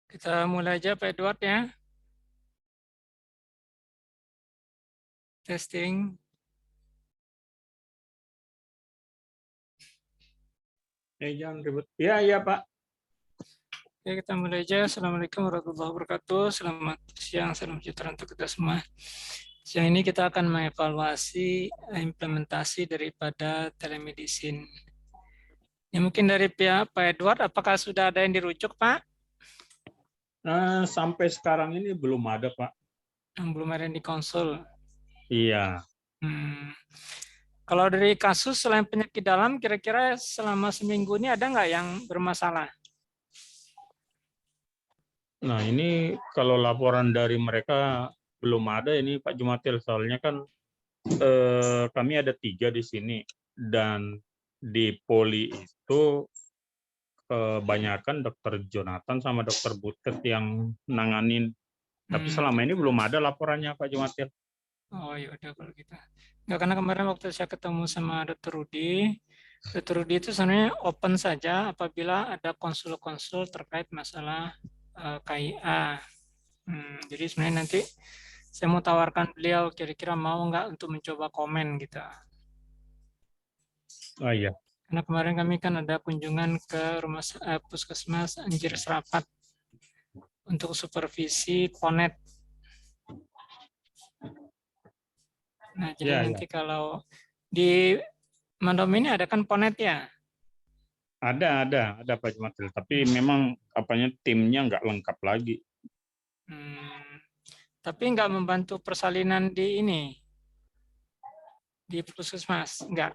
Kita mulai aja Pak Edward ya. Testing. Jangan ribut. Iya Pak. Oke, kita mulai aja. Assalamualaikum warahmatullahi wabarakatuh. Selamat siang, salam sejahtera untuk kita semua. Siang ini kita akan mengevaluasi implementasi daripada telemedicine. Ya, mungkin dari pihak Pak Edward, apakah sudah ada yang dirujuk Pak? Sampai sekarang ini belum ada Pak. Yang belum ada yang dikonsul. Iya. Kalau dari kasus selain penyakit dalam, kira-kira selama seminggu ini ada nggak yang bermasalah? Nah ini kalau laporan dari mereka belum ada ini Pak Jumatil. Soalnya kan kami ada 3 di sini dan di poli itu kebanyakan dokter Jonathan sama dokter Butet yang nanganin. Tapi selama ini belum ada laporannya Pak Jumatil. Oh ya udah kalau gitu. Nggak, karena kemarin waktu saya ketemu sama Dr. Rudi itu sebenarnya open saja apabila ada konsul-konsul terkait masalah KIA. Jadi sebenarnya nanti saya mau tawarkan beliau kira-kira mau nggak untuk mencoba komen gitu. Oh iya. Karena kemarin kami kan ada kunjungan ke puskesmas Anjir Serapat untuk supervisi PONET. Nah, jadi Ya. nanti kalau di Mandom ini ada kan PONET ya? Ada Pak Jumatil. Tapi memang apanya timnya nggak lengkap lagi. Tapi nggak membantu persalinan di ini, di puskesmas, nggak?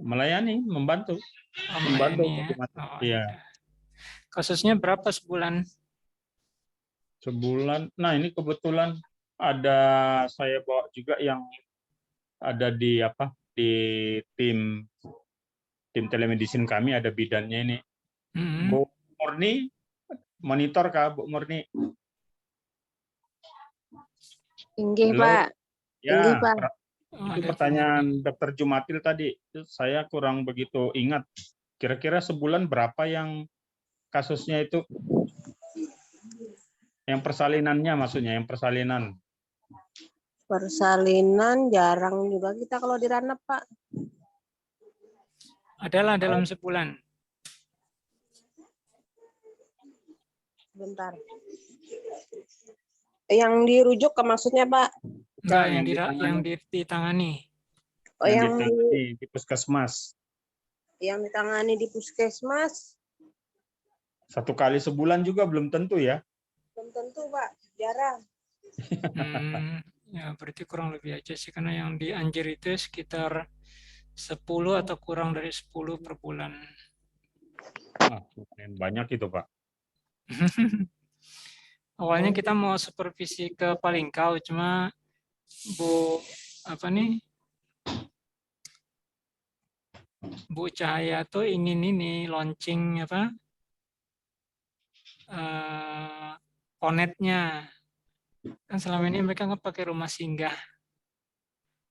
Melayani, membantu. Oh, Membantu melayani Pak ya. Jumatil. Oh, ya Iya. udah. Kasusnya berapa sebulan? Sebulan. Nah ini kebetulan ada saya bawa juga yang ada di tim telemedicine kami, ada bidannya ini. Bu Murni, monitor Kak Bu Murni. Inggih, Halo. Pak. Ya, Inggih, Pak. itu pertanyaan Dokter Jumatil tadi. Saya kurang begitu ingat. Kira-kira sebulan berapa yang kasusnya itu? Yang persalinannya maksudnya, yang persalinan. Persalinan jarang juga kita kalau di Ranep, Pak. Adalah dalam sebulan. Bentar. Yang dirujuk ke maksudnya, Pak? Enggak, Bukan, yang ditangani. Oh, yang di puskesmas. Yang ditangani di puskesmas. 1 kali sebulan juga belum tentu ya. Belum tentu, Pak. Jarang. Ya berarti kurang lebih aja sih, karena yang di Anjir itu sekitar 10 atau kurang dari 10 per bulan. Banyak itu Pak. Awalnya kita mau supervisi ke Palingkau, cuma Bu Cahaya tuh ingin ini launching Ponetnya. Kan selama ini mereka nggak pakai rumah singgah.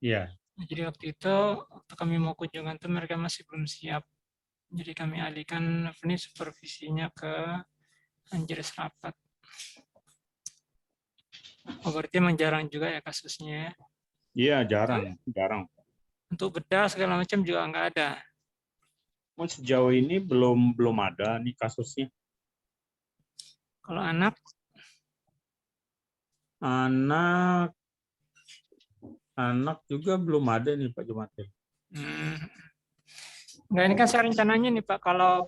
Iya. Nah, jadi waktu itu waktu kami mau kunjungan tuh mereka masih belum siap. Jadi kami alihkan supervisinya ke Anjir Serapat. Oh, berarti emang jarang juga ya kasusnya ya? Iya, jarang. Untuk bedah segala macam juga nggak ada. Sejauh ini belum ada nih kasusnya. Kalau anak juga belum ada nih Pak Jumatil. Nggak, ini kan saya rencananya nih Pak, kalau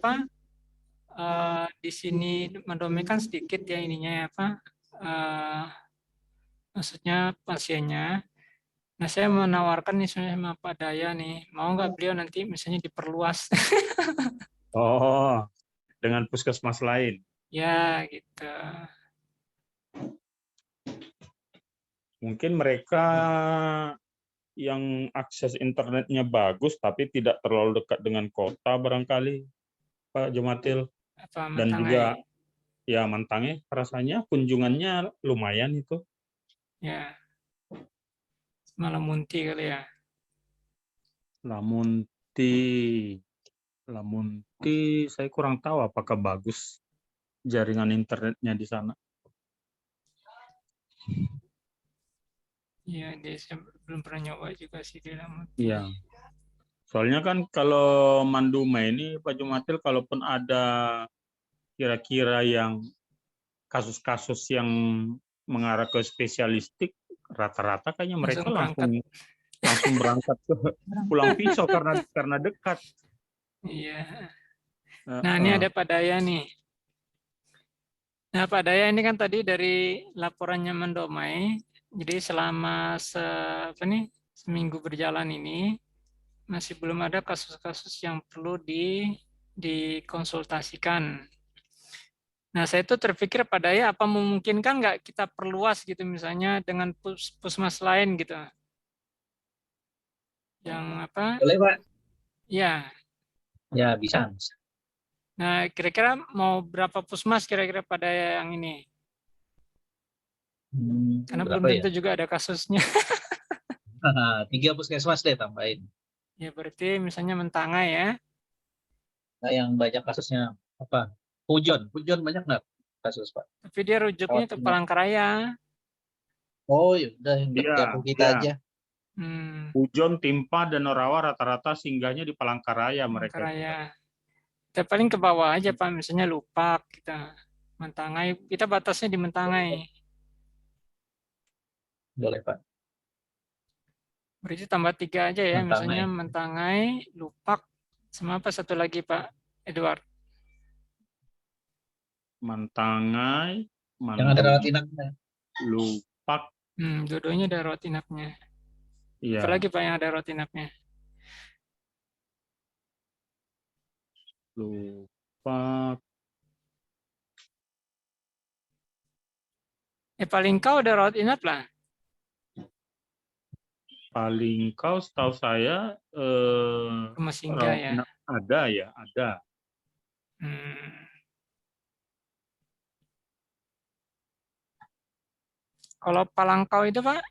di sini Mandome kan sedikit ya ininya ya maksudnya pasiennya. Nah, saya menawarkan nih sebenarnya sama Pak Daya nih, mau nggak beliau nanti misalnya diperluas? Oh, dengan puskesmas lain. Ya, gitu. Mungkin mereka yang akses internetnya bagus tapi tidak terlalu dekat dengan kota barangkali Pak Jumatil. Dan juga ya Mantange rasanya kunjungannya lumayan itu. Ya, malah Munti kali ya. Lamunti saya kurang tahu apakah bagus. jaringan internetnya di sana. Iya, saya belum pernah nyoba juga sih di Lamuti. Iya. Soalnya kan kalau Manduma ini Pak Jumatil, kalaupun ada kira-kira yang kasus-kasus yang mengarah ke spesialistik, rata-rata kayaknya mereka Langsung berangkat. langsung berangkat ke Pulang Pisau karena dekat. Iya. Nah, ini ada Pak Daya nih. Nah, Pak Daya ini kan tadi dari laporannya Mendomai, jadi selama seminggu berjalan ini, masih belum ada kasus-kasus yang perlu dikonsultasikan. Nah, saya itu terpikir Pak Daya, apa memungkinkan nggak kita perluas gitu, misalnya dengan puskesmas lain gitu. Yang apa? Boleh, Pak? Ya. Ya, bisa. Nah, kira-kira mau berapa puskesmas kira-kira pada yang ini? Karena belum Berapa tentu juga ada kasusnya. 3 puskesmas deh tambahin. Ya, berarti misalnya Mentangai ya. Nah, yang banyak kasusnya apa? Pujon banyak nggak kasus, Pak? Tapi dia rujuknya ke Palangkaraya. Oh, ya udah yang Iya, gabung kita iya. aja. Pujon, Timpa, dan Norawa rata-rata singgahnya di Palangkaraya mereka. Palangkaraya. Kita paling ke bawah aja Pak, misalnya Lupak kita. Mentangai, kita batasnya di Mentangai. Boleh, Pak. Berarti tambah 3 aja ya, Mentangai. misalnya Mentangai, Lupak, sama apa satu lagi Pak Edward? Mentangai, Yang ada rawat inapnya. Lupak. Dua-duanya ada rawat inapnya. Iya. Apalagi Pak yang ada rawat inapnya? Lupak. Paling kau ada rawat inap lah. Paling kau setahu saya Rumah singgah ya. Ada. Kalau Palangkau itu Pak?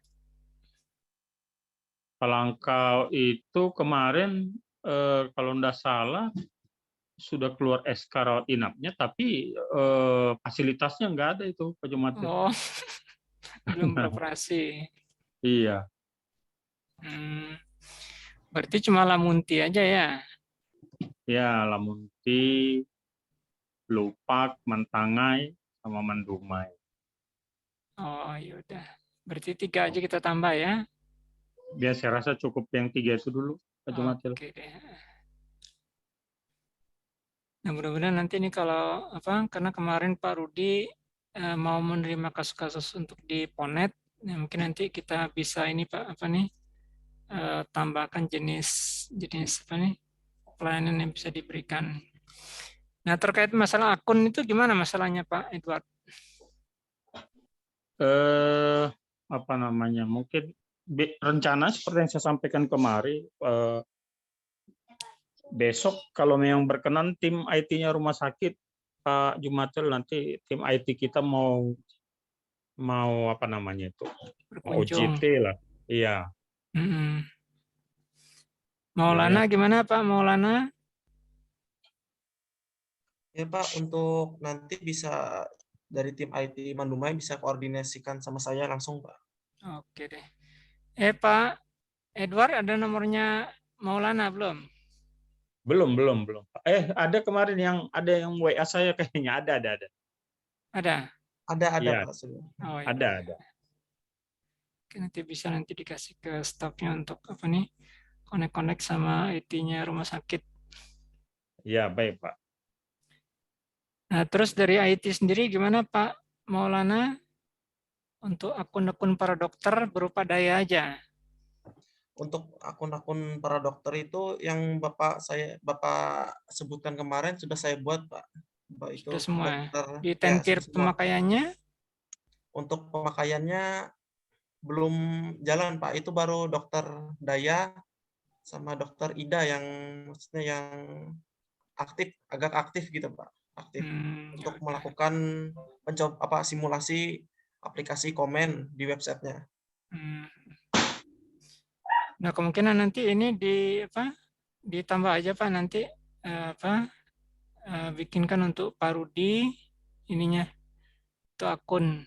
Palangkau itu kemarin kalau tidak salah sudah keluar SK rawat inapnya, tapi fasilitasnya nggak ada itu Pak Jumatil. Oh, belum beroperasi. Iya. Berarti cuma Lamunti aja ya? Ya, Lamunti, Lupak, Mentangai, sama Mendumai. Oh, yaudah. Berarti 3 aja kita tambah ya? Ya, saya rasa cukup yang 3 itu dulu, Pak Jumatil. Oke deh. Nah, mudah-mudahan nanti ini kalau karena kemarin Pak Rudi mau menerima kasus-kasus untuk di Ponet, ya mungkin nanti kita bisa ini Pak tambahkan jenis pelayanan yang bisa diberikan. Nah, terkait masalah akun itu gimana masalahnya Pak Edward? Mungkin rencana seperti yang saya sampaikan kemarin, besok kalau memang berkenan tim IT-nya rumah sakit Pak Jumatil, nanti tim IT kita mau Berkunjung. OJT lah. Iya. Maulana gimana Pak Maulana? Ya Pak, untuk nanti bisa dari tim IT Mandumai bisa koordinasikan sama saya langsung Pak. Oke deh. Pak Edward ada nomornya Maulana belum? Belum. Ada kemarin yang WA saya kayaknya ada. Ada? Ada ya. Pak. Oh, ya. Ada. Oke, nanti bisa dikasih ke stafnya untuk connect sama IT-nya rumah sakit. Ya, baik Pak. Nah, terus dari IT sendiri gimana Pak Maulana? Untuk akun-akun para dokter berupa Daya aja. Untuk akun-akun para dokter itu yang Bapak sebutkan kemarin sudah saya buat Pak. Itu sudah semua. dokter, Ditentir pemakaiannya? Untuk pemakaiannya belum jalan Pak. Itu baru dokter Daya sama dokter Ida yang maksudnya yang agak aktif gitu Pak. Aktif untuk melakukan simulasi aplikasi komen di websitenya. Nah, kemungkinan nanti ini ditambah aja Pak nanti bikinkan untuk Pak Rudi ininya, itu akun.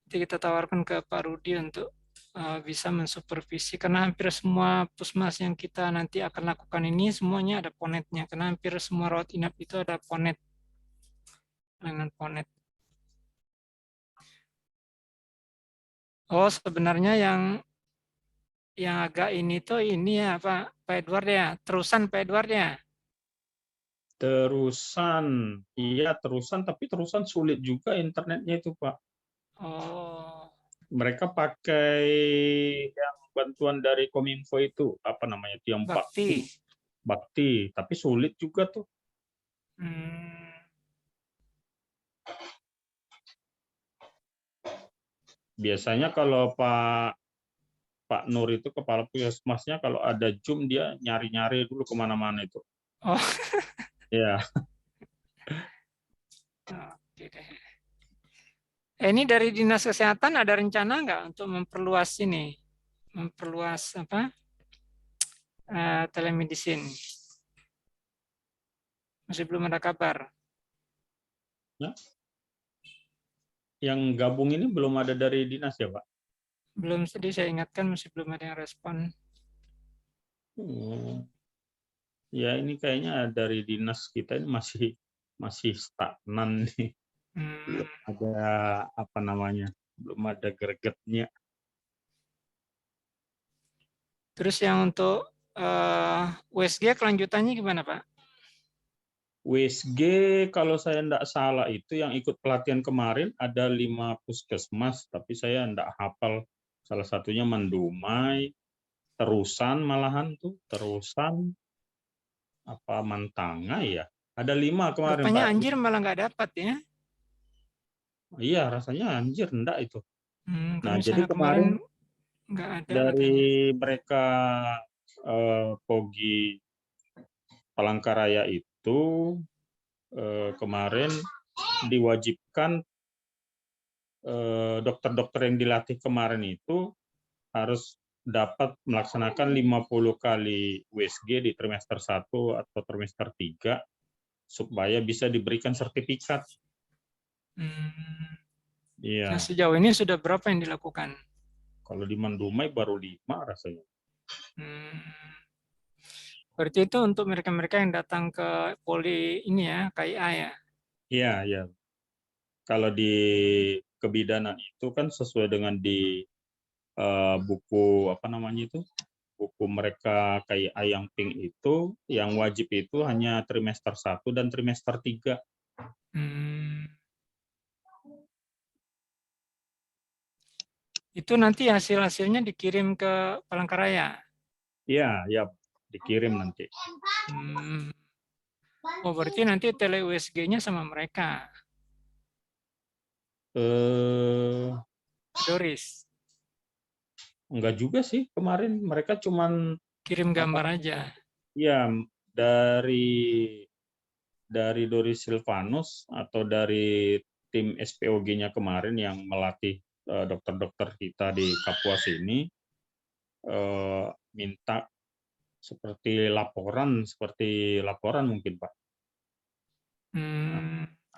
Nanti kita tawarkan ke Pak Rudi untuk bisa mensupervisi, karena hampir semua puskesmas yang kita nanti akan lakukan ini semuanya ada ponetnya, karena hampir semua rawat inap itu ada ponet, dengan ponet. Oh, sebenarnya yang agak ini tuh ini ya Pak Edward ya, terusan Pak Edward ya. Terusan, iya terusan, tapi terusan sulit juga internetnya itu Pak. Oh, Mereka pakai yang bantuan dari Kominfo itu, apa namanya itu, yang Bakti. Bakti, tapi sulit juga tuh. Hmm, Biasanya kalau Pak Nur itu kepala puskesmasnya, kalau ada Zoom dia nyari-nyari dulu kemana-mana itu. oh, Ya, oke deh. Ini dari Dinas Kesehatan ada rencana nggak untuk memperluas ini, memperluas apa telemedicine? Masih belum ada kabar. yang gabung ini belum ada dari dinas ya Pak? Belum, sedih saya ingatkan masih belum ada yang respon. Ya ini kayaknya dari dinas kita ini masih stagnan nih. Belum ada apa namanya, belum ada gregetnya. Terus yang untuk USG kelanjutannya gimana Pak? USG kalau saya tidak salah itu yang ikut pelatihan kemarin ada 5 puskesmas, tapi saya tidak hafal. Salah satunya Mandumai, Terusan malahan tuh, Terusan, apa Mantanga ya. Ada 5 kemarin Rupanya Pak. Anjir malah nggak dapat ya. Iya rasanya anjir enggak itu. Kalau Nah jadi misalnya kemarin kemarin nggak ada dari katanya. mereka Pogi Palangkaraya itu kemarin diwajibkan dokter-dokter yang dilatih kemarin itu harus dapat melaksanakan 50 kali USG di trimester 1 atau trimester 3 supaya bisa diberikan sertifikat. Iya. Nah, sejauh ini sudah berapa yang dilakukan? Kalau di Mandumai baru 5 rasanya. Berarti itu untuk mereka-mereka yang datang ke poli ini ya, KIA ya? Iya, iya. Kalau di kebidanan itu kan sesuai dengan di buku apa namanya itu, buku mereka kayak yang pink itu, yang wajib itu hanya trimester 1 dan trimester 3. Itu nanti hasil-hasilnya dikirim ke Palangkaraya? Iya, ya dikirim nanti. Oh, berarti nanti tele USG-nya sama mereka? Doris? Enggak juga sih, kemarin mereka cuman Kirim gambar aja? ya dari Doris Silvanus atau dari tim SPOG-nya kemarin yang melatih dokter-dokter kita di Kapuas ini minta seperti laporan mungkin Pak.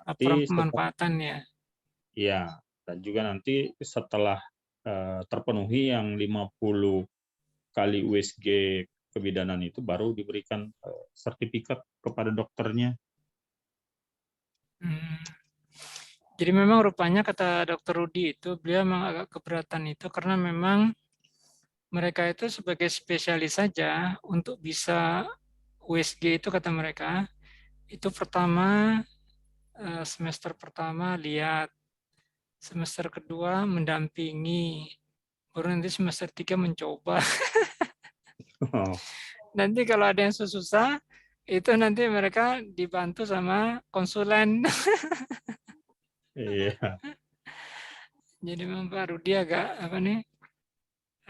Laporan pemanfaatan ya? Iya, dan juga nanti setelah terpenuhi yang 50 kali USG kebidanan itu baru diberikan sertifikat kepada dokternya. Jadi memang rupanya kata Dr. Rudi itu, beliau memang agak keberatan itu karena memang mereka itu sebagai spesialis saja untuk bisa USG itu kata mereka, itu pertama semester pertama lihat, semester kedua mendampingi, baru nanti semester 3 mencoba. Nanti kalau ada yang susah, itu nanti mereka dibantu sama konsulen. Iya. Jadi memang Pak Rudi agak apa nih?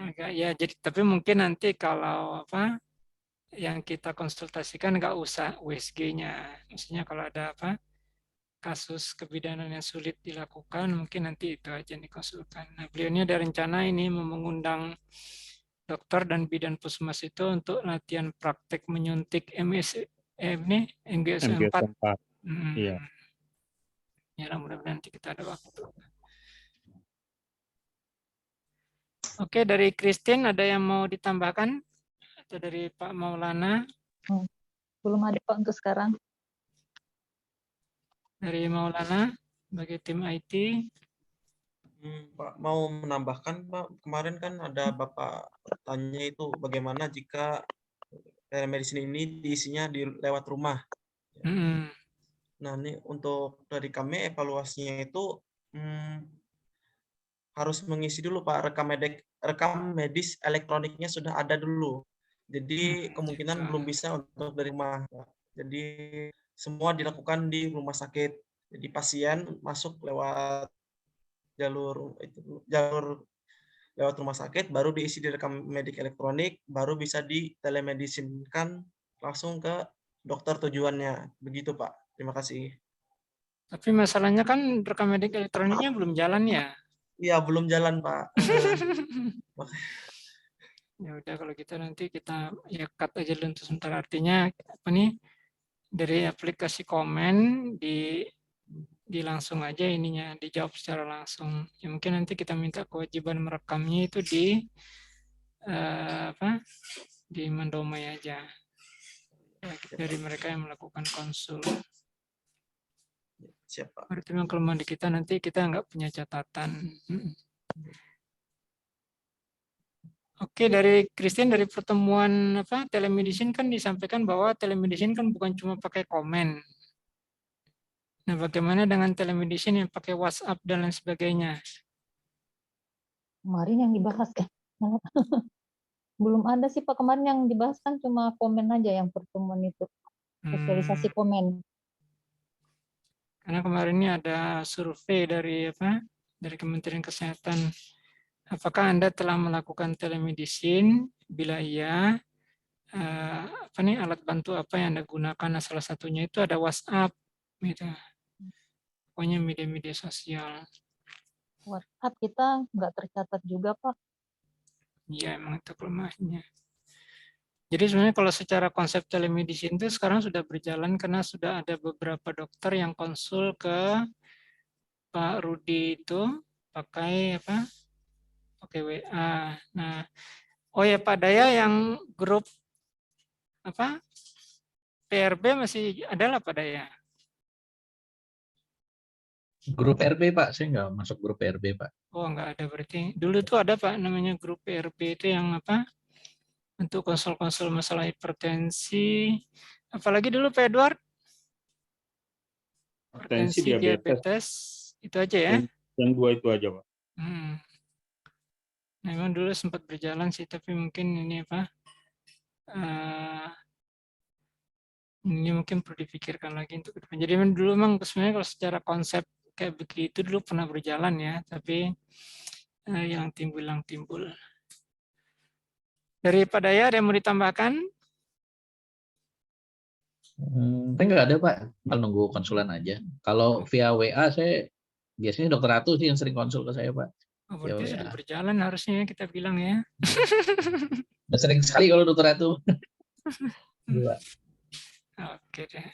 Agak ya jadi tapi mungkin nanti kalau apa yang kita konsultasikan nggak usah USG-nya. Maksudnya kalau ada apa kasus kebidanan yang sulit dilakukan, mungkin nanti itu aja yang dikonsulkan. Nah, beliau ini ada rencana ini mengundang dokter dan bidan puskesmas itu untuk latihan praktek menyuntik MGS 4. MGS 4. Iya. Ya, mudah-mudahan nanti kita ada waktu. Oke, dari Christine ada yang mau ditambahkan? Atau dari Pak Maulana? Belum ada Pak untuk sekarang. Dari Maulana, sebagai tim IT. Pak, mau menambahkan Pak, kemarin kan ada Bapak tanya itu bagaimana jika telemedicine ini diisinya lewat rumah. Mm-mm. Nah, ini untuk dari kami evaluasinya itu harus mengisi dulu Pak rekam medis elektroniknya sudah ada dulu. Jadi kemungkinan belum bisa untuk dari rumah, Pak. Jadi semua dilakukan di rumah sakit. Jadi pasien masuk lewat jalur lewat rumah sakit, baru diisi di rekam medik elektronik, baru bisa di telemedicine-kan langsung ke dokter tujuannya. Begitu Pak. Terima kasih. Tapi masalahnya kan rekam medik elektroniknya belum jalan ya. Iya, belum jalan Pak. Ya udah kalau gitu nanti kita ya cut aja dulu untuk sementara. Artinya apa nih, dari aplikasi komen di langsung aja ininya dijawab secara langsung. Ya mungkin nanti kita minta kewajiban merekamnya itu di di Mendomai aja. Ya, dari mereka yang melakukan konsul. Siapa? Berarti memang kelemahan di kita nanti kita nggak punya catatan. Oke, dari Christian, dari pertemuan telemedicine kan disampaikan bahwa telemedicine kan bukan cuma pakai komen. Nah, bagaimana dengan telemedicine yang pakai WhatsApp dan lain sebagainya? Kemarin yang dibahas ya. Belum ada sih Pak, kemarin yang dibahas kan cuma komen aja yang pertemuan itu. Sosialisasi komen. Karena kemarin ini ada survei dari dari Kementerian Kesehatan. Apakah Anda telah melakukan telemedicine? Bila iya, alat bantu apa yang Anda gunakan? Nah, salah satunya itu ada WhatsApp, gitu. Pokoknya media-media sosial. WhatsApp kita nggak tercatat juga Pak. Iya, emang itu kelemahannya. Jadi sebenarnya kalau secara konsep telemedicine itu sekarang sudah berjalan karena sudah ada beberapa dokter yang konsul ke Pak Rudi itu pakai pakai WA. Nah, oh ya Pak Daya, yang grup PRB masih ada lah Pak Daya? Grup RB Pak, saya nggak masuk grup RB Pak. Oh enggak ada berarti. Dulu tuh ada Pak namanya grup PRB itu yang untuk konsul-konsul masalah hipertensi. Apalagi dulu Pak Edward? Hipertensi, Hipertensi, diabetes, itu aja ya? Yang dua itu aja Pak. Nah, memang dulu sempat berjalan sih, tapi mungkin ini ini mungkin perlu dipikirkan lagi untuk ke depan. Jadi dulu memang sebenarnya kalau secara konsep kayak begitu dulu pernah berjalan ya, tapi yang timbul. Dari Pak Daya ada yang mau ditambahkan? Enggak ada Pak, kalau nunggu konsulan aja. Kalau via WA saya biasanya Dokter Ratu sih yang sering konsul ke saya Pak. Oh, berarti sudah berjalan harusnya kita bilang ya. Udah sering sekali kalau Dokter Ratu. Oke deh.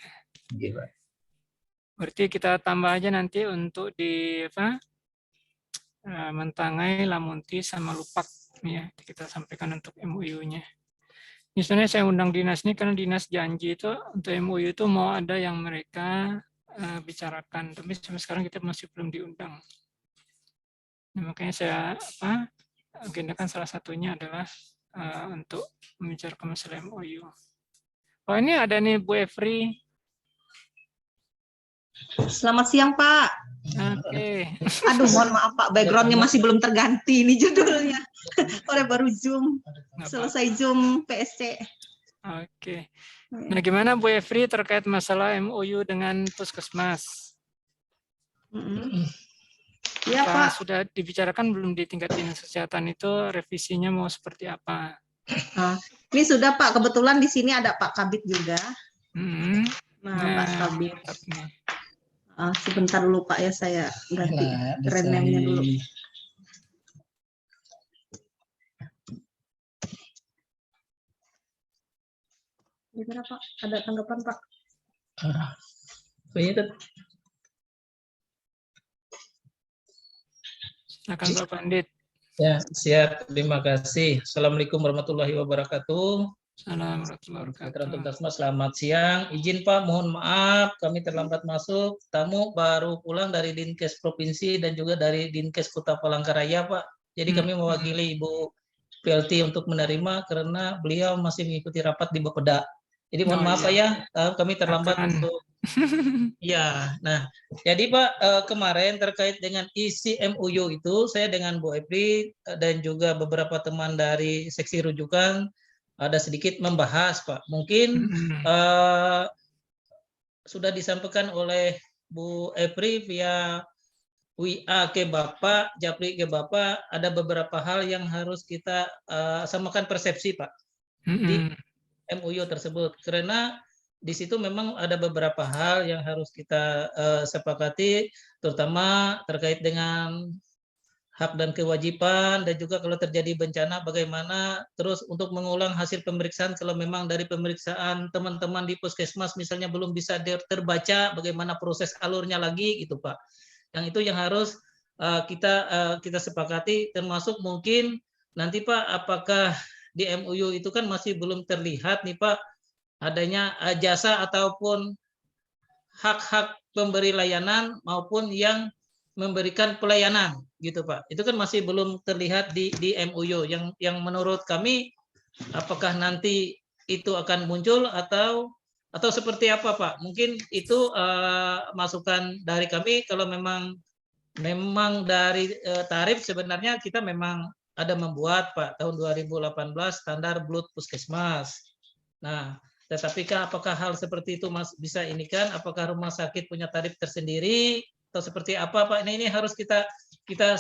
Gila. Berarti kita tambah aja nanti untuk di Mentangai, Lamunti, sama Lupak ya, kita sampaikan untuk MOU-nya. Ini sebenarnya saya undang dinas ini karena dinas janji itu untuk MOU itu mau ada yang mereka bicarakan, tapi sampai sekarang kita masih belum diundang. Nah, makanya saya agendakan salah satunya adalah untuk membicarakan masalah MOU. Oh, ini ada nih Bu Efri. Selamat siang Pak. Oke. Aduh, mohon maaf Pak, backgroundnya masih belum terganti ini judulnya. Oleh baru Zoom, selesai Zoom PSC. Oke. Nah, gimana Bu Efri terkait masalah MOU dengan Puskesmas? Ya Pak. Sudah dibicarakan belum di tingkat dinas kesehatan itu revisinya mau seperti apa? Ini sudah Pak, kebetulan di sini ada Pak Kabit juga. Nah, Pak Kabit. Sebentar dulu Pak ya, saya ganti renamenya dulu. Gimana Pak? Ada tanggapan Pak? Silakan Pak Pandit. Ya, siap. Terima kasih. Assalamualaikum warahmatullahi wabarakatuh. Assalamualaikum warahmatullahi wabarakatuh. Selamat siang. Izin Pak, mohon maaf kami terlambat masuk. Tamu baru pulang dari Dinkes Provinsi dan juga dari Dinkes Kota Palangkaraya, Pak. Jadi kami mewakili Ibu PLT untuk menerima karena beliau masih mengikuti rapat di Bapeda. Jadi mohon maaf Pak ya, kami terlambat untuk ya. Nah, jadi Pak, kemarin terkait dengan isi MOU itu, saya dengan Bu Epri dan juga beberapa teman dari seksi rujukan ada sedikit membahas Pak. Mungkin sudah disampaikan oleh Bu Epri via WA ke Bapak, Japri ke Bapak, ada beberapa hal yang harus kita samakan persepsi Pak di MOU tersebut. Karena di situ memang ada beberapa hal yang harus kita sepakati, terutama terkait dengan hak dan kewajiban, dan juga kalau terjadi bencana bagaimana terus untuk mengulang hasil pemeriksaan kalau memang dari pemeriksaan teman-teman di puskesmas misalnya belum bisa terbaca, bagaimana proses alurnya lagi gitu Pak. Yang itu yang harus kita sepakati, termasuk mungkin nanti Pak, apakah di MOU itu kan masih belum terlihat nih Pak adanya jasa ataupun hak-hak pemberi layanan maupun yang memberikan pelayanan gitu Pak. Itu kan masih belum terlihat di MOU yang menurut kami apakah nanti itu akan muncul atau seperti apa Pak? Mungkin itu masukan dari kami. Kalau memang dari tarif sebenarnya kita memang ada membuat Pak tahun 2018 standar Blut Puskesmas. Nah, tetapi apakah hal seperti itu bisa ini kan? Apakah rumah sakit punya tarif tersendiri atau seperti apa Pak? Ini harus kita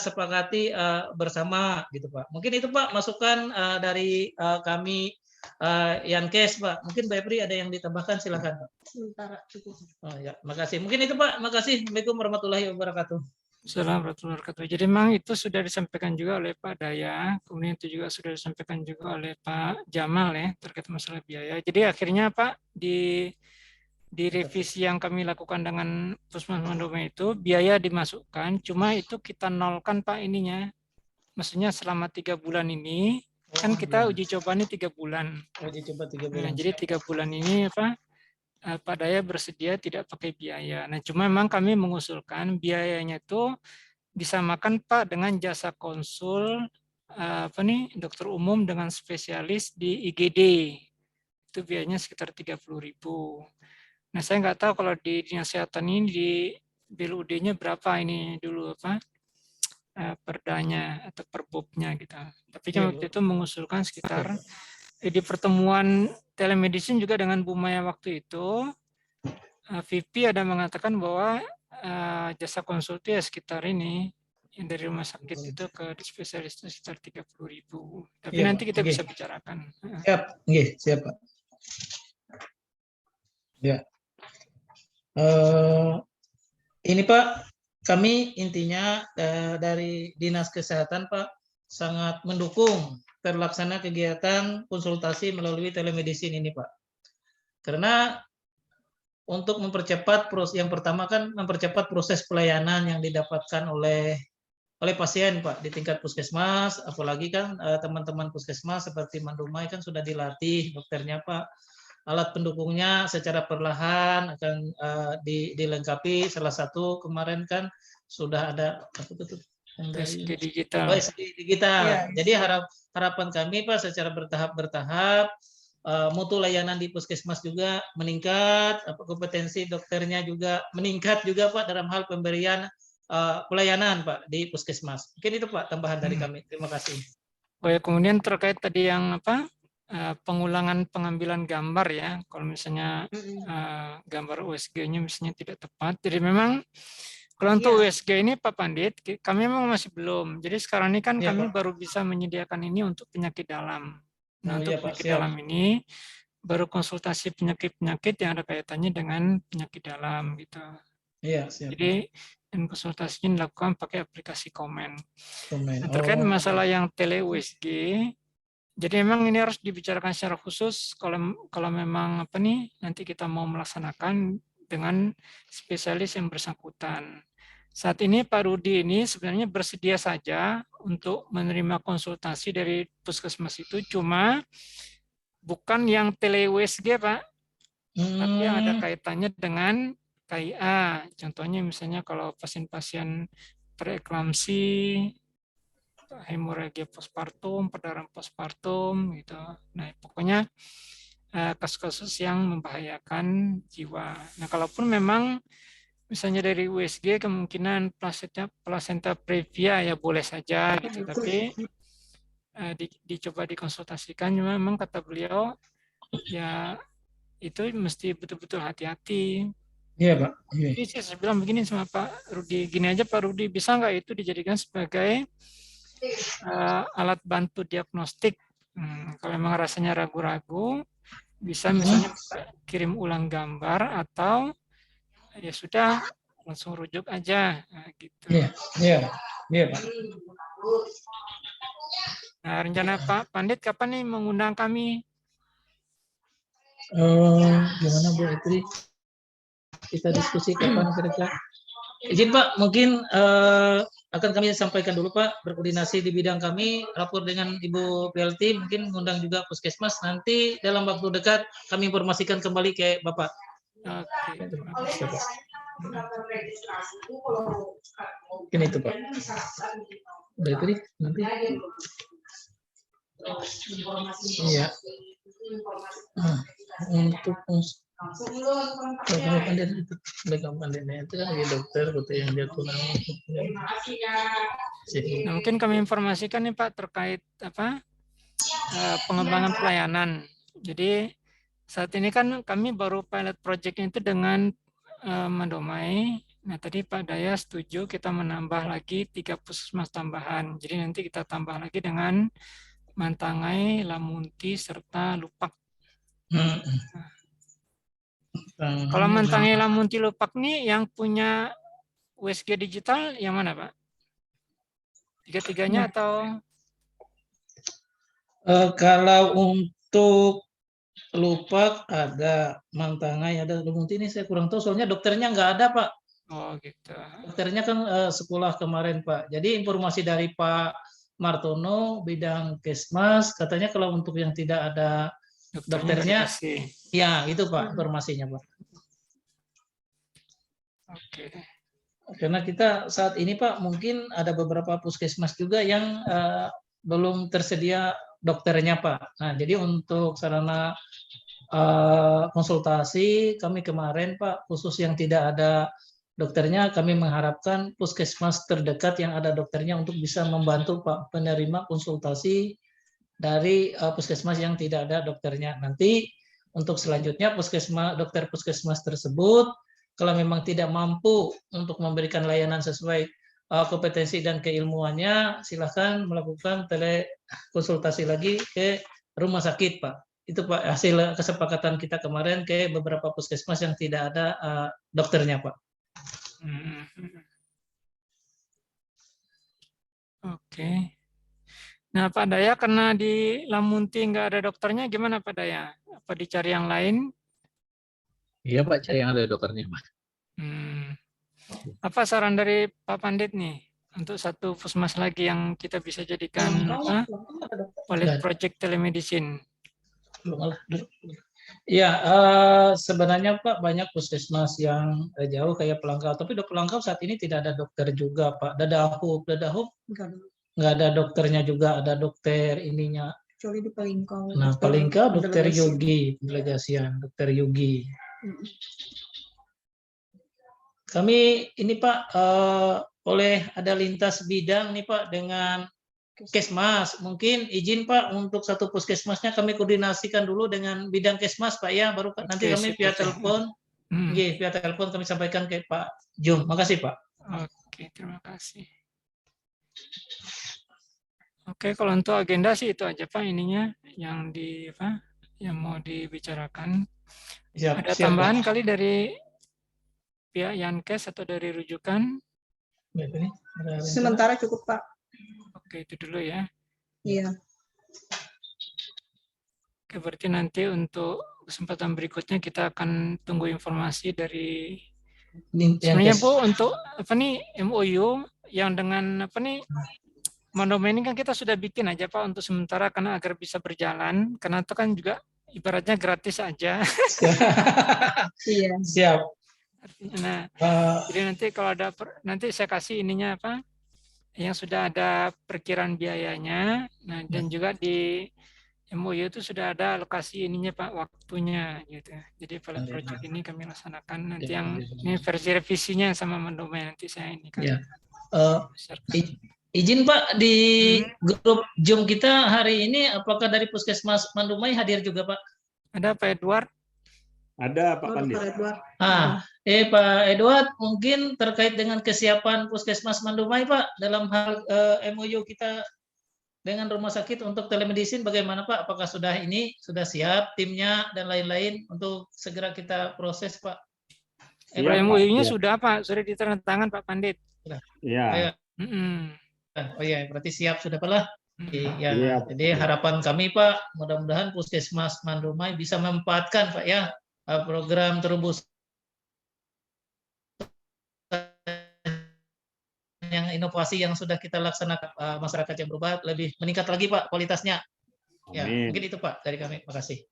sepakati bersama gitu Pak. Mungkin itu Pak masukan dari kami Yankes Pak. Mungkin Mbak Epri ada yang ditambahkan, silakan Pak. Sementara cukup. Oh ya, makasih. Mungkin itu Pak. Makasih. Assalamualaikum warahmatullahi wabarakatuh. Assalamualaikum warahmatullahi wabarakatuh. Jadi memang itu sudah disampaikan juga oleh Pak Daya, kemudian itu juga sudah disampaikan juga oleh Pak Jamal ya terkait masalah biaya. Jadi akhirnya Pak di revisi yang kami lakukan dengan Puskesmas Mandoma itu biaya dimasukkan, cuma itu kita nolkan Pak ininya. Maksudnya selama 3 bulan ini kan kita uji coba ini 3 bulan. Uji coba 3 bulan. Nah, jadi 3 bulan ini apa? Pak Daya bersedia tidak pakai biaya. Nah, cuma memang kami mengusulkan biayanya itu disamakan Pak dengan jasa konsul dokter umum dengan spesialis di IGD. Itu biayanya sekitar 30.000. Nah, saya nggak tahu kalau di Dinas Kesehatan ini di BLUD-nya berapa ini dulu perdanya atau perbobnya gitu. Tapi kan waktu itu mengusulkan sekitar di pertemuan telemedicine juga dengan Bu Maya waktu itu, VP ada mengatakan bahwa jasa konsultasi ya sekitar ini, yang dari rumah sakit itu ke spesialis itu sekitar 30.000. Tapi ya, nanti kita bisa bicarakan. Siap, siap Pak. Ya. Ini Pak, kami intinya dari Dinas Kesehatan Pak sangat mendukung terlaksana kegiatan konsultasi melalui telemedicine ini Pak. Karena untuk mempercepat yang pertama kan mempercepat proses pelayanan yang didapatkan oleh pasien Pak di tingkat puskesmas, apalagi kan teman-teman puskesmas seperti Mandumai kan sudah dilatih dokternya Pak. Alat pendukungnya secara perlahan akan dilengkapi. Salah satu kemarin kan sudah ada PSG digital. PSG digital. Ya. Jadi harapan kami Pak secara bertahap mutu layanan di puskesmas juga meningkat, kompetensi dokternya juga meningkat juga Pak dalam hal pemberian pelayanan Pak di puskesmas. Mungkin itu Pak tambahan dari kami. Terima kasih. Oh ya, kemudian terkait tadi yang pengulangan pengambilan gambar ya, kalau misalnya gambar USG-nya misalnya tidak tepat. Jadi memang kalau untuk USG ini Pak Pandit, kami memang masih belum. Jadi sekarang ini kan kami baru bisa menyediakan ini untuk penyakit dalam. Nah, untuk penyakit dalam ini baru konsultasi penyakit-penyakit yang ada kaitannya dengan penyakit dalam gitu. Iya, siap. Jadi dan konsultasinya dilakukan pakai aplikasi Komen. Nah, terkait masalah yang tele USG, jadi memang ini harus dibicarakan secara khusus kalau memang nanti kita mau melaksanakan dengan spesialis yang bersangkutan. saat ini Pak Rudi ini sebenarnya bersedia saja untuk menerima konsultasi dari puskesmas itu, cuma bukan yang tele USG, Pak, tapi yang ada kaitannya dengan KIA. Contohnya misalnya kalau pasien-pasien preeklamsi, hemorragia postpartum, perdarahan postpartum, gitu. Nah, pokoknya kasus-kasus yang membahayakan jiwa. Nah, kalaupun memang misalnya dari USG kemungkinan placenta previa ya boleh saja gitu, tapi dicoba dikonsultasikan. Memang kata beliau ya itu mesti betul-betul hati-hati. Iya, Pak. Jadi saya bilang begini sama Pak Rudi, gini aja Pak Rudi, bisa nggak itu dijadikan sebagai alat bantu diagnostik? Kalau memang rasanya ragu-ragu, bisa misalnya kirim ulang gambar atau ya sudah langsung rujuk aja, gitu. Iya, Pak. Nah, rencana Pak Pandit kapan nih mengundang kami? Gimana Bu Etri? Kita diskusi kapan kira-kira? Izin Pak, mungkin akan kami sampaikan dulu Pak, berkoordinasi di bidang kami, rapor dengan Ibu PLT, mungkin mengundang juga Puskesmas, nanti dalam waktu dekat kami informasikan kembali ke Bapak. Oke. Mungkin itu Pak. Udah itu nanti. Iya. Untuk pandemnya itu kan dokter yang jatuh nama. Nah, mungkin kami informasikan nih Pak terkait pengembangan pelayanan. Jadi saat ini kan kami baru pilot project-nya itu dengan Mandomai. Nah, tadi Pak Daya setuju kita menambah lagi 3 puskesmas tambahan. Jadi nanti kita tambah lagi dengan Mantangai, Lamunti, serta Lupak. Kalau Mantangai, Lamunti, Lupak nih yang punya USG digital yang mana Pak? Tiga-tiganya atau? Kalau untuk Lupak ada, Mantangai ada, Lamunti ini saya kurang tahu soalnya dokternya nggak ada Pak. Oh gitu. Dokternya kan sekolah kemarin Pak. Jadi informasi dari Pak Martono bidang Kesmas katanya kalau untuk yang tidak ada dokternya ya itu Pak informasinya Pak. Oke. Karena kita saat ini Pak mungkin ada beberapa puskesmas juga yang belum tersedia dokternya Pak. Nah jadi untuk sarana konsultasi kami kemarin Pak khusus yang tidak ada dokternya, kami mengharapkan puskesmas terdekat yang ada dokternya untuk bisa membantu Pak penerima konsultasi dari puskesmas yang tidak ada dokternya. Nanti untuk selanjutnya dokter puskesmas tersebut kalau memang tidak mampu untuk memberikan layanan sesuai kompetensi dan keilmuannya, silakan melakukan telekonsultasi lagi ke rumah sakit Pak. Itu Pak hasil kesepakatan kita kemarin ke beberapa puskesmas yang tidak ada dokternya Pak. Oke. Nah Pak Daya karena di Lamunti nggak ada dokternya gimana Pak Daya? Apa dicari yang lain? Iya Pak, cari yang ada dokternya Pak. Apa saran dari Pak Pandit nih untuk satu puskesmas lagi yang kita bisa jadikan pilot project telemedicine? Ya, sebenarnya Pak banyak puskesmas yang jauh kayak Pelangkau, tapi di Pelangkau saat ini tidak ada dokter juga Pak. Dadahub nggak ada dokternya juga, ada dokter ininya. Kecuali di Palingkau. Nah, Palingkau dokter Yogi, delegasian dokter Yogi. Kami ini Pak oleh ada lintas bidang nih Pak dengan Kesmas, mungkin izin Pak untuk satu puskesmasnya kami koordinasikan dulu dengan bidang Kesmas Pak ya, baru nanti kami via telepon, via telepon kami sampaikan ke Pak Jum. Makasih Pak. Oke, terima kasih. Oke, kalau untuk agenda sih itu aja Pak ininya yang yang mau dibicarakan. Ada tambahan Pak kali dari pihak Yankes atau dari rujukan? Sementara cukup Pak. Oke, itu dulu ya. Iya. Oke, berarti nanti untuk kesempatan berikutnya kita akan tunggu informasi dari Sebenarnya Bu, untuk apa nih MOU yang dengan apa nih Mandoma ini kan kita sudah bikin aja Pak untuk sementara karena agar bisa berjalan, karena itu kan juga ibaratnya gratis aja. Iya. Siap. Nah, Eh, jadi nanti kalau ada nanti saya kasih ininya apa yang sudah ada perkiraan biayanya, nah dan juga di MOU itu sudah ada alokasi ininya Pak, waktunya gitu. Jadi pilot project ini kami laksanakan nanti yang ini versi revisinya sama Mandoma nanti saya ini kan. Ya. Izin Pak, di grup Zoom kita hari ini apakah dari Puskesmas Mandumai hadir juga Pak? Ada Pak Edward. Ada Pak Oh, Pandit. Dr. Edward. Pak Edward, mungkin terkait dengan kesiapan Puskesmas Mandumai Pak dalam hal MOU kita dengan rumah sakit untuk telemedicine bagaimana Pak? Apakah sudah siap timnya dan lain-lain untuk segera kita proses Pak? MOU-nya sudah Pak, sudah ditandatangan Pak Pandit. Iya. Oh iya, berarti siap sudah Pak lah. Ya, Iya. jadi harapan kami Pak, mudah-mudahan Puskesmas Mandumai bisa memanfaatkan Pak ya program Terubus yang inovasi yang sudah kita laksanakan, masyarakat yang berubah lebih meningkat lagi Pak kualitasnya. Ya, mungkin itu Pak dari kami. Makasih.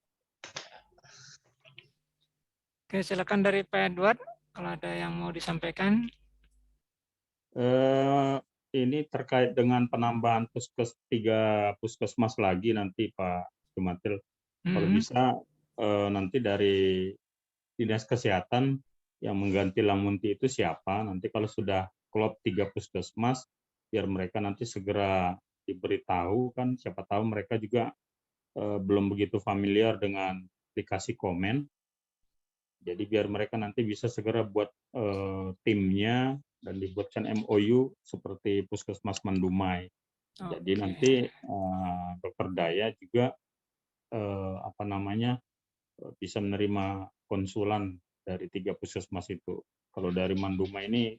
Oke, silakan dari Pak Edward kalau ada yang mau disampaikan. Ini terkait dengan penambahan 3 puskesmas lagi nanti Pak Jumatil. Kalau bisa nanti dari Dinas Kesehatan yang mengganti Lamunti itu siapa? Nanti kalau sudah klop 3 puskesmas, biar mereka nanti segera diberitahu kan. Siapa tahu mereka juga belum begitu familiar dengan aplikasi Komen. Jadi biar mereka nanti bisa segera buat timnya dan dibuatkan MOU seperti Puskesmas Mandumai. Jadi nanti Dokter Daya juga bisa menerima konsulan dari 3 puskesmas itu. Kalau dari Mandumai ini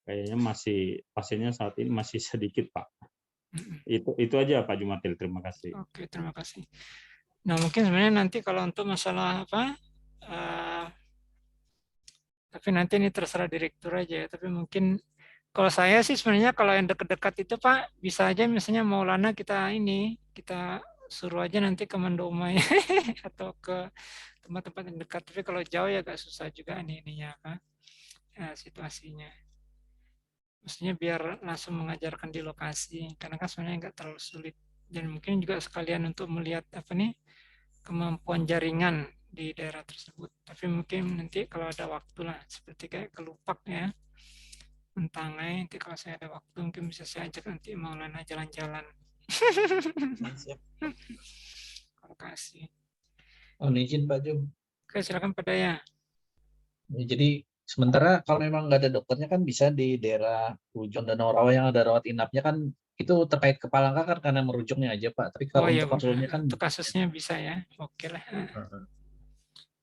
kayaknya pasiennya saat ini masih sedikit Pak. Itu aja Pak Jumatil, terima kasih. Oke, terima kasih. Nah mungkin sebenarnya nanti kalau untuk masalah apa, tapi nanti ini terserah direktur aja ya. Tapi mungkin kalau saya sih sebenarnya kalau yang dekat-dekat itu Pak bisa aja misalnya Maulana kita suruh aja nanti ke Mandumai atau ke tempat-tempat yang dekat. Tapi kalau jauh ya agak susah juga ininya apa situasinya. Maksudnya biar langsung mengajarkan di lokasi karena kan sebenarnya nggak terlalu sulit dan mungkin juga sekalian untuk melihat apa nih kemampuan jaringan di daerah tersebut. Tapi mungkin nanti kalau ada waktu lah seperti kayak Kelupak ya. Mentangai, nanti kalau saya ada waktu mungkin bisa saya ajak nanti Maulana jalan-jalan. Terima kasih. Izin Pak Jum. Oke, silakan Pak Daya. Jadi sementara kalau memang nggak ada dokternya kan bisa di daerah Pujon dan Rawa yang ada rawat inapnya kan itu terkait ke Palangka kan karena merujuknya aja Pak. Tapi kalau untuk konsulnya kan untuk kasusnya bisa ya. Oke lah.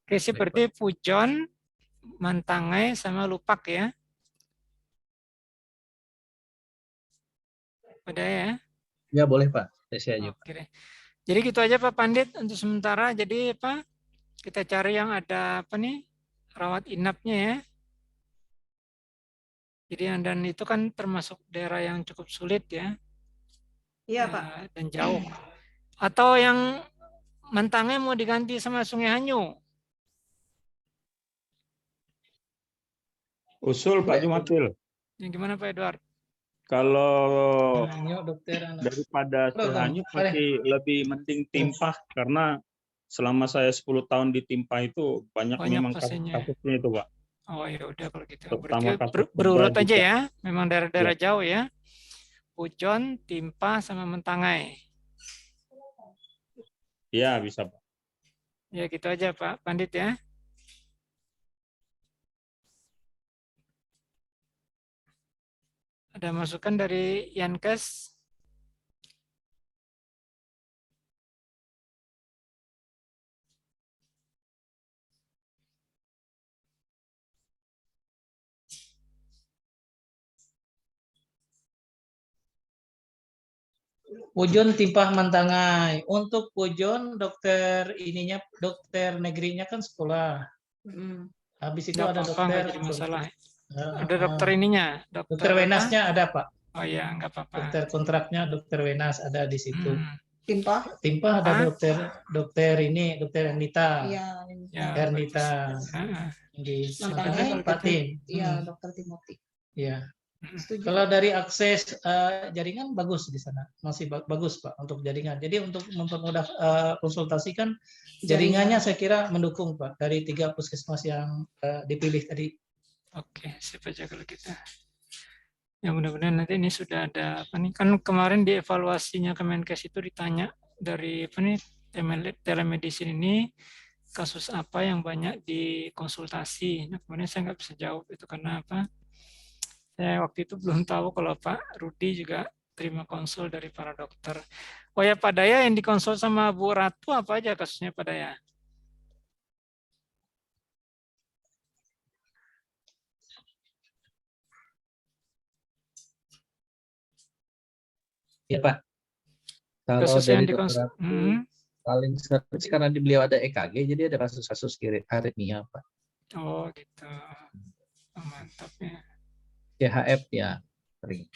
Oke, seperti Pujon, Mantangai sama Lupak ya. Pada ya? Ya boleh Pak, tes aja. Oke deh. Jadi gitu aja Pak Pandit untuk sementara. Jadi apa? Kita cari yang ada apa nih rawat inapnya ya. Jadi dan itu kan termasuk daerah yang cukup sulit ya. Iya Pak. Dan jauh. Atau yang Mantangai mau diganti sama Sungai Hanyu. Usul Pak Jumatil. Yang gimana Pak Edward? Kalau daripada Sehanyu pasti lebih mending Timpah karena selama saya 10 tahun di Timpah itu banyak memang kasusnya itu Pak. Oh ya udah kalau gitu. Terutama berarti berurut aja ya. Memang daerah-daerah jauh ya. Pujon, Timpah sama Mentangai. Iya bisa Pak. Ya gitu aja Pak Pandit ya. Ada masukan dari Yankes? Pujon Timpah Mantangai. Untuk Pujon dokter negerinya kan sekolah. Habis itu Nggak ada apa-apa, nggak dokter. jadi masalah. Ah, Ada ah. dokter ininya, Dokter dokter apa? Wenasnya ada Pak. Oh iya, nggak apa-apa. Dokter kontraknya Dokter Wenas ada di situ. Timpah. Timpa ada Ah? dokter ini, Dokter Ernita. Iya. Ya, Ernita bagus. Ah, di Mantannya situ, kalau Pak gitu. Tim. Iya, Dokter Timothy. Iya. Setuju. Kalau dari akses jaringan bagus di sana, masih bagus Pak untuk jaringan. Jadi untuk mempermudah konsultasi kan jaringannya saya kira mendukung Pak dari 3 puskesmas yang dipilih tadi. Oke, sip aja kalau gitu. Ya mudah-mudahan nanti ini sudah ada apa nih? Kan kemarin di evaluasinya Kemenkes itu ditanya dari apa nih telemedicine ini kasus apa yang banyak dikonsultasi. Nah, kemudian saya nggak bisa jawab itu karena apa? Saya waktu itu belum tahu kalau Pak Rudi juga terima konsul dari para dokter. Oh ya Pak Daya yang dikonsul sama Bu Ratu apa aja kasusnya Pak Daya? Ya Pak, kalau Kasus dari yang dokter dikonsul. paling sering sih karena di beliau ada EKG, jadi ada kasus-kasus aritmia Pak. Oh gitu. Oh, mantap ya. CHF ya sering.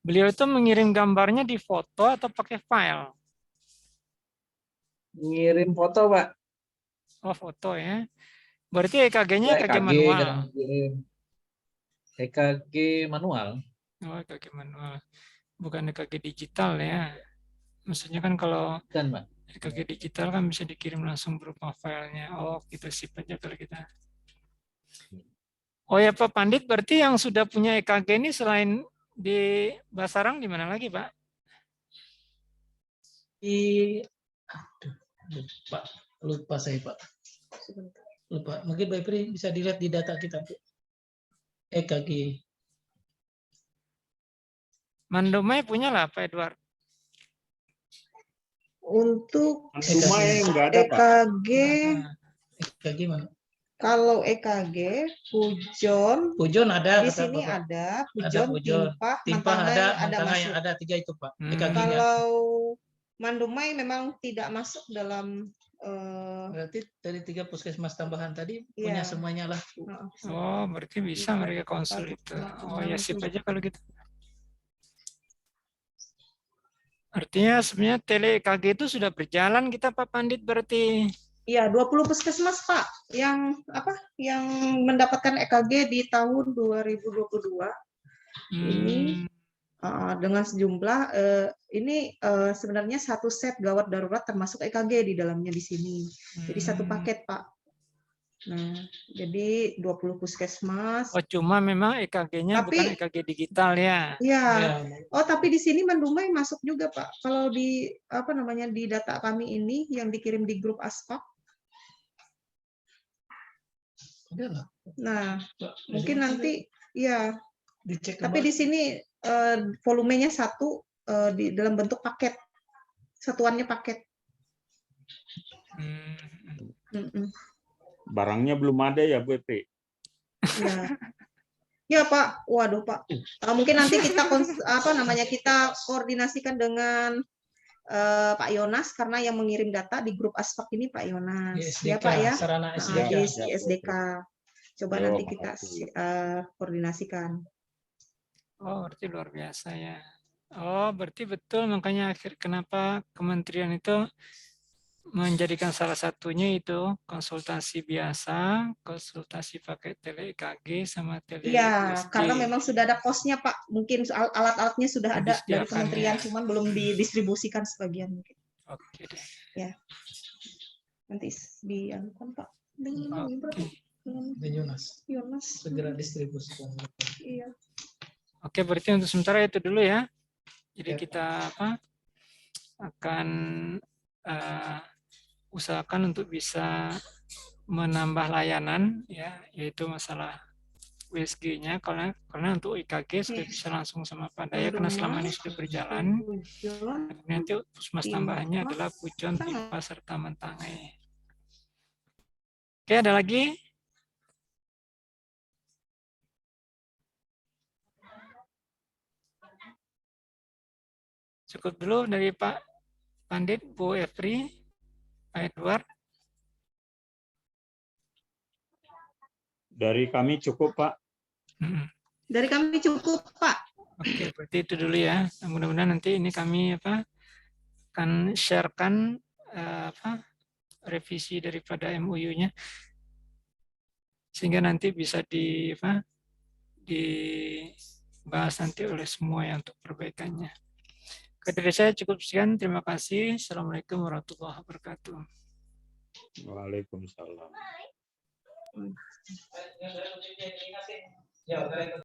Beliau itu mengirim gambarnya di foto atau pakai file? Ngirim foto Pak. Oh foto ya. Berarti EKG-nya Ya, EKG EKG manual. kadang kirim. EKG manual. Oh EKG manual. Bukan EKG digital ya. Maksudnya kan kalau Kan Pak. EKG digital kan bisa dikirim langsung berupa filenya. Oh kita sip aja kalau kita. Oh ya Pak Pandit, berarti yang sudah punya EKG ini selain di Basarang di mana lagi Pak? Aduh, lupa saya Pak. Lupa. Mungkin Pak Ipri bisa dilihat di data kita Bu. EKG. Mandomai punya lah Pak Edward. Untuk Dumai nggak ada Pak. EKG, EKG mana? kalau EKG, Pujon, Pujon ada. di kata sini Bapak. ada, Ada Pujon, Timpah ada, Mantangai ada Mantangai masuk. ada 3 itu Pak. EKG-nya. Kalau Mandumai memang tidak masuk dalam Berarti dari 3 puskesmas tambahan tadi Iya. punya semuanya lah. Oh berarti bisa mereka konsul itu. Oh ya sip aja kalau gitu. Artinya sebenarnya tele EKG itu sudah berjalan kita Pak Pandit berarti. Iya, 20 puskesmas Pak yang mendapatkan EKG di tahun 2022. Ini dengan sejumlah ini sebenarnya satu set gawat darurat termasuk EKG di dalamnya di sini. Jadi satu paket Pak. Nah, jadi 20 puskesmas. Oh cuma memang EKG-nya bukan EKG digital ya. Iya. Oh tapi di sini Mandumai masuk juga Pak. Kalau di apa namanya di data kami ini yang dikirim di grup ASPAK. Nah, mungkin nanti ya. Tapi di sini volumenya satu di dalam bentuk paket. Satuannya paket. Barangnya belum ada ya Bu Epri? Ya. Ya Pak, waduh Pak. Mungkin nanti kita kita koordinasikan dengan Pak Yonas karena yang mengirim data di grup ASPAK ini Pak Yonas. SDK, ya Pak ya. sarana Di SDK. Coba Oh, nanti kita koordinasikan. Oh berarti luar biasa ya. Oh berarti betul makanya kenapa kementerian itu menjadikan salah satunya itu konsultasi biasa, konsultasi pakai tele EKG sama tele Iya, USG. karena memang sudah ada kosnya Pak. Mungkin alat-alatnya sudah ada dari kementerian, ya. cuman belum didistribusikan sebagian mungkin. Oke deh. Ya. Nanti dianukan Pak. Yonas. Segera distribusikan. Iya. Oke, berarti untuk sementara itu dulu ya. Jadi kita akan usahakan untuk bisa menambah layanan ya, yaitu masalah USG-nya karena untuk IKG sudah bisa langsung sama Pak Daya karena selama ini sudah berjalan. Nanti puskesmas tambahannya adalah Pujon, Timpah serta Mantangai. Oke, ada lagi? Cukup dulu dari Pak Pandit, Bu Epri, Pak Edward. Dari kami cukup, Pak. Mm. Dari kami cukup, Pak. Oke, berarti itu dulu ya. Mudah-mudahan nanti ini kami akan sharekan revisi daripada MOU-nya sehingga nanti bisa dibahas nanti oleh semua yang untuk perbaikannya. Dari saya cukup sekian. Terima kasih. Assalamualaikum warahmatullahi wabarakatuh. Waalaikumsalam.